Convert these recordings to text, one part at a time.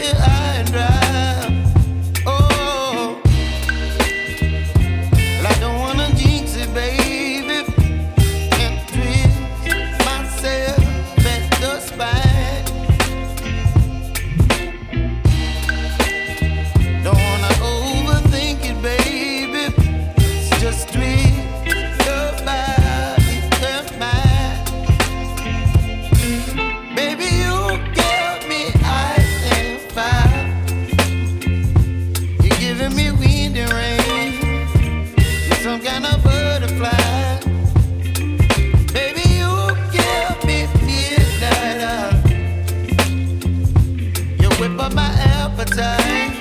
here high and dry. Oh, well, I don't wanna jinx it, baby, and twist myself at the spine. Don't wanna overthink it, baby. It's just twist your body and mine. Baby, you give me ice and fire. You're giving me wind and rain. You're some kind of butterfly. Baby, you give me midnight. You whip up my appetite.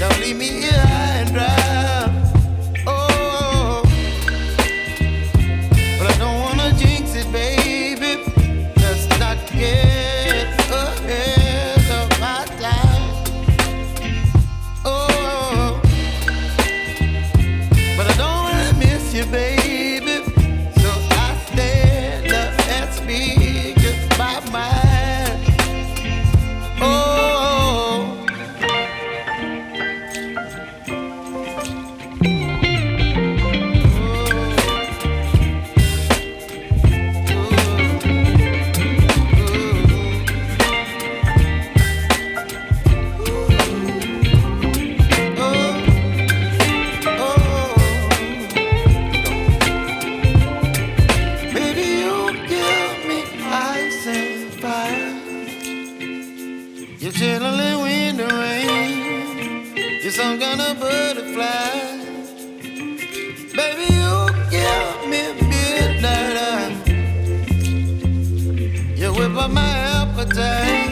Don't leave me here high and dry. Oh, but I don't wanna jinx it, baby. Let's not get ahead of my time. Oh, but I don't wanna miss you, baby. So I stand up and speak my mind. Oh. Baby, you give me ice and fire. You're chilling wind and rain. You're some kind of butterfly. Baby, you give me midnight. You whip up my appetite.